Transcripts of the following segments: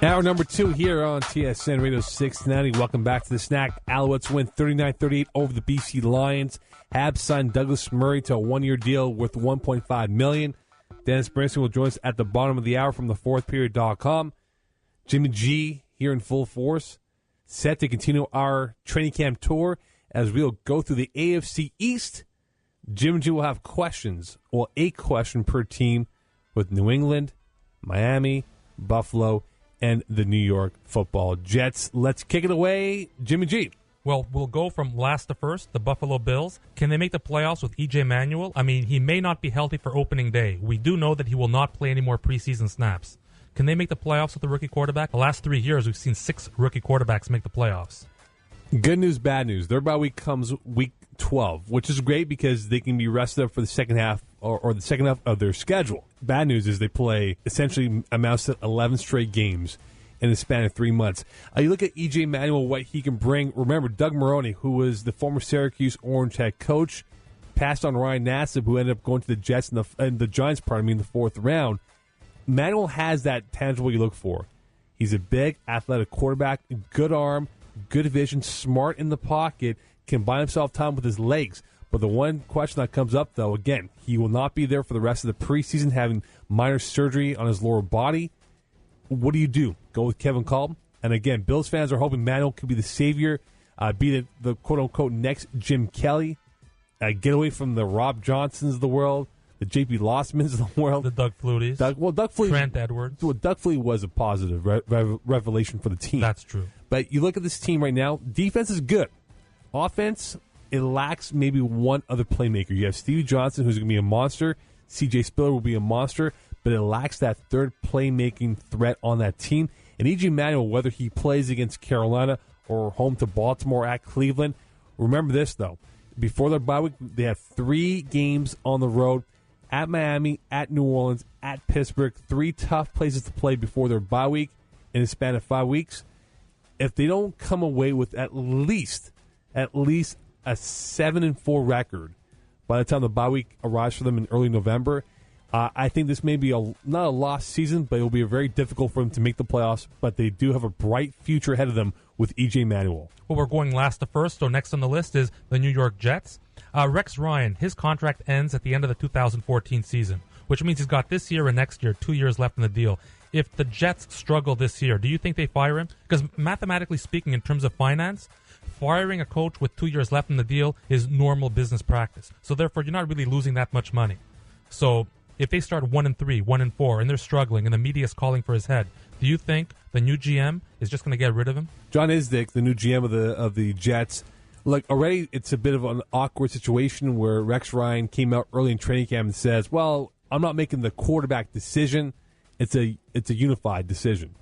Hour number 2 here on TSN Radio 690. Welcome back to the Snack. Alouettes win 39-38 over the BC Lions. Habs signed Douglas Murray to a one-year deal worth $1.5 million. Dennis Bernstein will join us at the bottom of the hour from thefourthperiod.com. Jimmy G here in full force, set to continue our training camp tour as we'll go through the AFC East. Jimmy G will have questions, well, a question per team with New England, Miami, Buffalo, and the New York Football Jets. Let's kick it away, Jimmy G. Well, we'll go from last to first, the Buffalo Bills. Can they make the playoffs with E.J. Manuel? I mean, he may not be healthy for opening day. We do know that he will not play any more preseason snaps. Can they make the playoffs with a rookie quarterback? The last 3 years, we've seen 6 rookie quarterbacks make the playoffs. Good news, bad news. Their bye week comes week 12, which is great because they can be rested up for the second half or the second half of their schedule. Bad news is they play essentially amounts to 11 straight games in the span of 3 months. You look at E.J. Manuel, what he can bring. Remember, Doug Marrone, who was the former Syracuse Orange head coach, passed on Ryan Nassib, who ended up going to the Jets and the Giants, in the 4th round. Manuel has that tangible you look for. He's a big, athletic quarterback, good arm, good vision, smart in the pocket, can buy himself time with his legs. But the one question that comes up, though, again, he will not be there for the rest of the preseason, having minor surgery on his lower body. What do you do? Go with Kevin Kolb? And again, Bills fans are hoping Manuel could be the savior, be the quote-unquote next Jim Kelly, get away from the Rob Johnsons of the world, the J.P. Lossmans of the world. The Doug Flutys. Doug Flutie. Trent Edwards. Well, Doug Flutie was a positive revelation for the team. That's true. But you look at this team right now, defense is good. Offense, it lacks maybe one other playmaker. You have Stevie Johnson, who's going to be a monster. C.J. Spiller will be a monster. But it lacks that third playmaking threat on that team. And E.J. Manuel, whether he plays against Carolina or home to Baltimore at Cleveland, remember this, though. Before their bye week, they have 3 games on the road. At Miami, at New Orleans, at Pittsburgh, 3 tough places to play before their bye week in a span of 5 weeks. If they don't come away with at least a 7-4 record by the time the bye week arrives for them in early November, I think this may be not a lost season, but it will be very difficult for them to make the playoffs. But they do have a bright future ahead of them with E.J. Manuel. Well, we're going last to first, so next on the list is the New York Jets. Rex Ryan, his contract ends at the end of the 2014 season, which means he's got this year and next year, 2 years left in the deal. If the Jets struggle this year, do you think they fire him? Because mathematically speaking, in terms of finance, firing a coach with 2 years left in the deal is normal business practice. So therefore, you're not really losing that much money. So if they start 1-3, 1-4, and they're struggling, and the media's calling for his head, do you think the new GM is just going to get rid of him? John Isdick, the new GM of the Jets, look, already it's a bit of an awkward situation where Rex Ryan came out early in training camp and says, "Well, I'm not making the quarterback decision. It's a unified decision."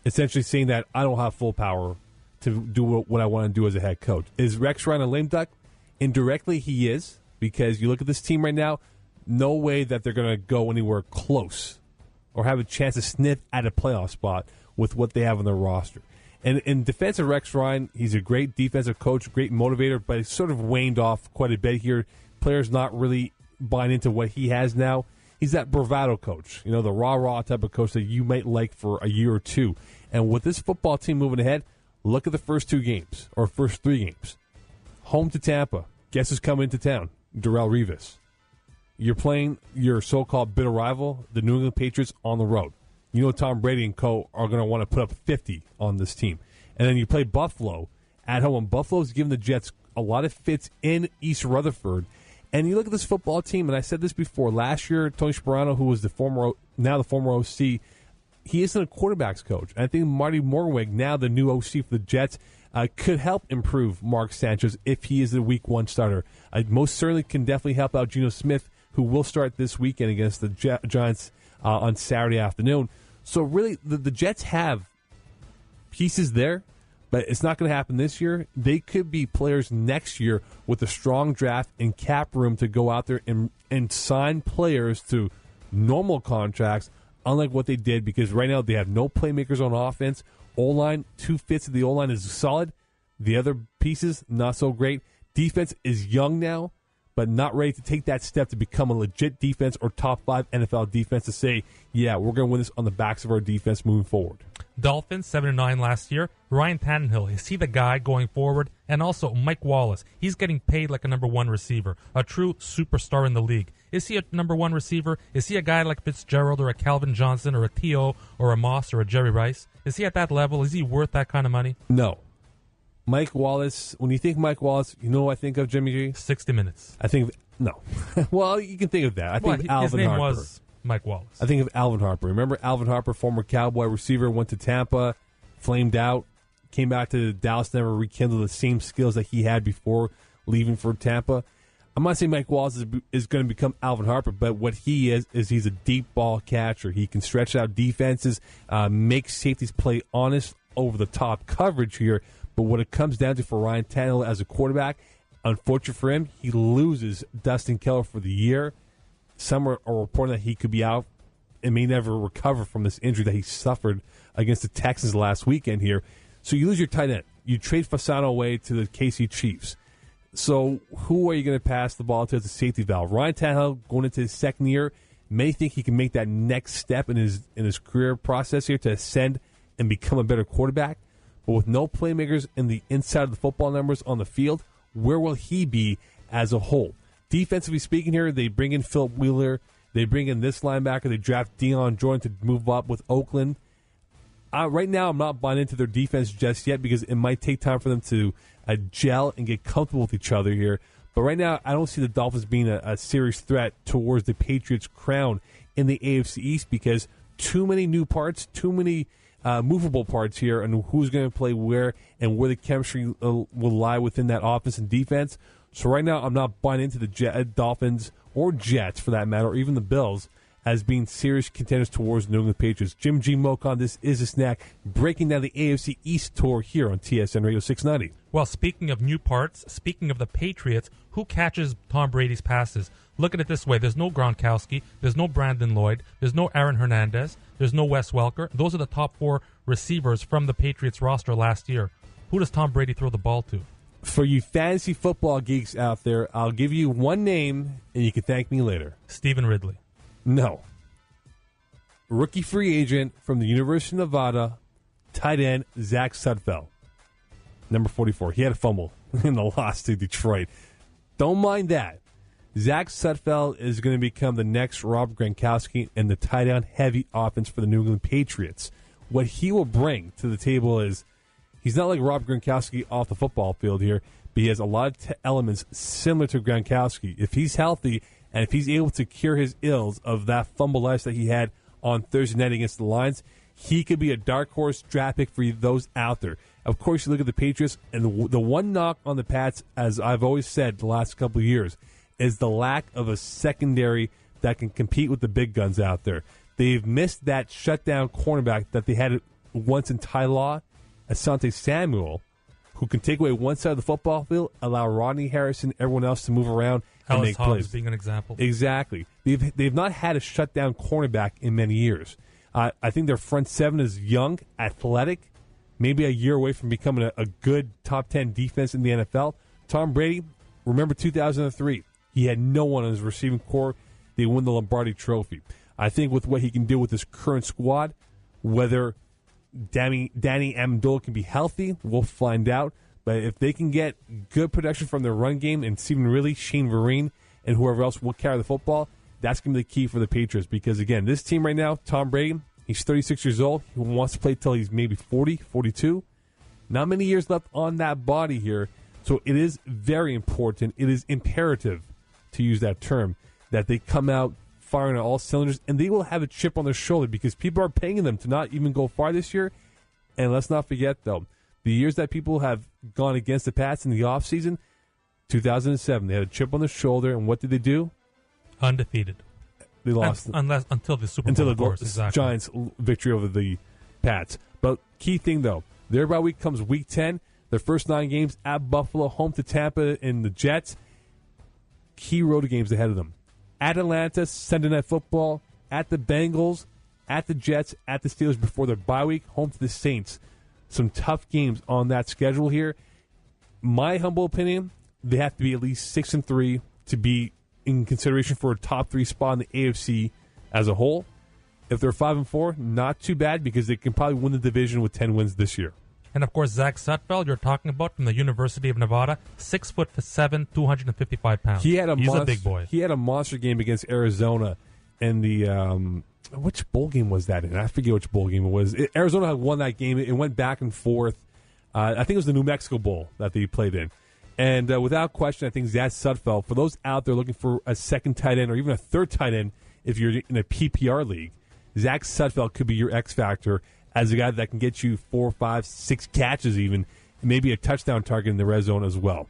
Essentially saying that I don't have full power to do what I want to do as a head coach. Is Rex Ryan a lame duck? Indirectly, he is, because you look at this team right now. No way that they're going to go anywhere close or have a chance to sniff at a playoff spot with what they have on their roster. And in defense of Rex Ryan, he's a great defensive coach, great motivator, but it's sort of waned off quite a bit here. Players not really buying into what he has now. He's that bravado coach, the rah-rah type of coach that you might like for a year or two. And with this football team moving ahead, look at the first 2 games, or first 3 games. Home to Tampa. Guess who's coming into town? Darrelle Revis. You're playing your so-called bitter rival, the New England Patriots, on the road. Tom Brady and co. are going to want to put up 50 on this team. And then you play Buffalo at home. And Buffalo's given the Jets a lot of fits in East Rutherford. And you look at this football team, and I said this before. Last year, Tony Sparano, who was the former OC, he isn't a quarterback's coach. And I think Marty Morwig, now the new OC for the Jets, could help improve Mark Sanchez if he is the Week 1 starter. Most certainly can definitely help out Geno Smith, who will start this weekend against the Giants on Saturday afternoon. So really, the Jets have pieces there, but it's not going to happen this year. They could be players next year with a strong draft and cap room to go out there and sign players to normal contracts, unlike what they did, because right now they have no playmakers on offense. O-line, 2 fits of the O-line is solid. The other pieces, not so great. Defense is young now, but not ready to take that step to become a legit defense or top 5 NFL defense to say, yeah, we're going to win this on the backs of our defense moving forward. Dolphins 7-9 last year. Ryan Tannehill, is he the guy going forward? And also Mike Wallace, he's getting paid like a number one receiver, a true superstar in the league. Is he a number one receiver? Is he a guy like Fitzgerald or a Calvin Johnson or a T.O. or a Moss or a Jerry Rice? Is he at that level? Is he worth that kind of money? No. Mike Wallace, when you think Mike Wallace, you know what I think of, Jimmy G? 60 Minutes. I think, no. Well, you can think of that. I think of Alvin his name Harper. was Mike Wallace. I think of Alvin Harper. Remember Alvin Harper, former Cowboy receiver, went to Tampa, flamed out, came back to Dallas, never rekindled the same skills that he had before leaving for Tampa. I'm not saying Mike Wallace is going to become Alvin Harper, but what he is he's a deep ball catcher. He can stretch out defenses, make safeties play honest, over-the-top coverage here. But what it comes down to for Ryan Tannehill as a quarterback, unfortunate for him, he loses Dustin Keller for the year. Some are reporting that he could be out and may never recover from this injury that he suffered against the Texans last weekend here. So you lose your tight end. You trade Fasano away to the KC Chiefs. So who are you going to pass the ball to as a safety valve? Ryan Tannehill going into his second year may think he can make that next step in his career process here to ascend and become a better quarterback. But with no playmakers in the inside of the football numbers on the field, where will he be as a whole? Defensively speaking here, they bring in Philip Wheeler. They bring in this linebacker. They draft Deion Jordan to move up with Oakland. Right now, I'm not buying into their defense just yet because it might take time for them to gel and get comfortable with each other here. But right now, I don't see the Dolphins being a serious threat towards the Patriots' crown in the AFC East because too many new parts, too many movable parts here, and who's going to play where and where the chemistry will lie within that offense and defense. So right now, I'm not buying into the Dolphins or Jets, for that matter, or even the Bills, as being serious contenders towards the New England Patriots. Jim G. Moe Khan, this is a snack, breaking down the AFC East tour here on TSN Radio 690. Well, speaking of new parts, speaking of the Patriots, who catches Tom Brady's passes? Look at it this way. There's no Gronkowski. There's no Brandon Lloyd. There's no Aaron Hernandez. There's no Wes Welker. Those are the top 4 receivers from the Patriots roster last year. Who does Tom Brady throw the ball to? For you fantasy football geeks out there, I'll give you one name, and you can thank me later. Stephen Ridley. No. Rookie free agent from the University of Nevada, tight end Zach Sudfeld, number 44. He had a fumble in the loss to Detroit. Don't mind that. Zach Sudfeld is going to become the next Rob Gronkowski in the tight end heavy offense for the New England Patriots. What he will bring to the table is he's not like Rob Gronkowski off the football field here, but he has a lot of elements similar to Gronkowski. If he's healthy and if he's able to cure his ills of that fumble loss that he had on Thursday night against the Lions, he could be a dark horse draft pick for those out there. Of course, you look at the Patriots, and the one knock on the Pats, as I've always said the last couple of years, is the lack of a secondary that can compete with the big guns out there. They've missed that shutdown cornerback that they had once in Ty Law, Asante Samuel, who can take away one side of the football field, allow Rodney Harrison, everyone else to move around and Alice make Hobbs plays. being an example. Exactly. They've not had a shutdown cornerback in many years. I think their front seven is young, athletic, maybe a year away from becoming a good top 10 defense in the NFL. Tom Brady, remember 2003. He had no one on his receiving core. They won the Lombardi Trophy. I think with what he can do with this current squad, whether Danny Amendola can be healthy, we'll find out. But if they can get good production from their run game and Stephen Ridley, Shane Vereen, and whoever else will carry the football, that's going to be the key for the Patriots. Because, again, this team right now, Tom Brady, he's 36 years old. He wants to play till he's maybe 40, 42. Not many years left on that body here. So it is very important. It is imperative, to use that term, that they come out firing on all cylinders, and they will have a chip on their shoulder because people are paying them to not even go far this year. And let's not forget, though, the years that people have gone against the Pats in the offseason, 2007, they had a chip on their shoulder, and what did they do? Undefeated. They lost. Until the Super Bowl, of course. Exactly. Giants' victory over the Pats. But key thing, though, their bye week comes Week 10. Their first 9 games at Buffalo, home to Tampa and the Jets. Key road games ahead of them. At Atlanta, Sunday Night Football. At the Bengals. At the Jets. At the Steelers before their bye week. Home to the Saints. Some tough games on that schedule here. My humble opinion, they have to be at least 6-3 to be in consideration for a top 3 spot in the AFC as a whole. If they're 5-4, not too bad because they can probably win the division with 10 wins this year. And of course, Zach Sutfeld, you're talking about from the University of Nevada, 6'7", 255 pounds. He's a big boy. He had a monster game against Arizona in the which bowl game was that in? I forget which bowl game it was. Arizona had won that game. It went back and forth. I think it was the New Mexico Bowl that they played in. And without question, I think Zach Sutfeld, for those out there looking for a second tight end or even a third tight end, if you're in a PPR league, Zach Sutfeld could be your X factor as a guy that can get you 4, 5, 6 catches even, and maybe a touchdown target in the red zone as well.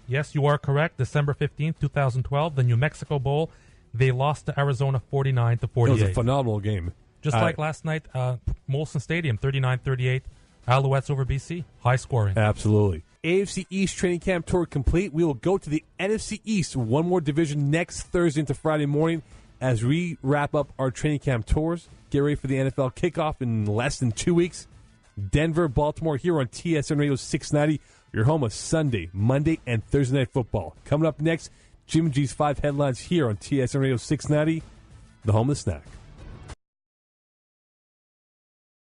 Yes, you are correct. December 15th, 2012, the New Mexico Bowl, they lost to Arizona 49-48. It was a phenomenal game. Just like last night, Molson Stadium, 39-38, Alouettes over BC. High scoring. Absolutely. AFC East training camp tour complete. We will go to the NFC East, one more division next Thursday into Friday morning as we wrap up our training camp tours. Get ready for the NFL kickoff in less than 2 weeks. Denver, Baltimore here on TSN Radio 690. Your home of Sunday, Monday, and Thursday Night Football. Coming up next, Jim G's 5 headlines here on TSN Radio 690, the home of the snack.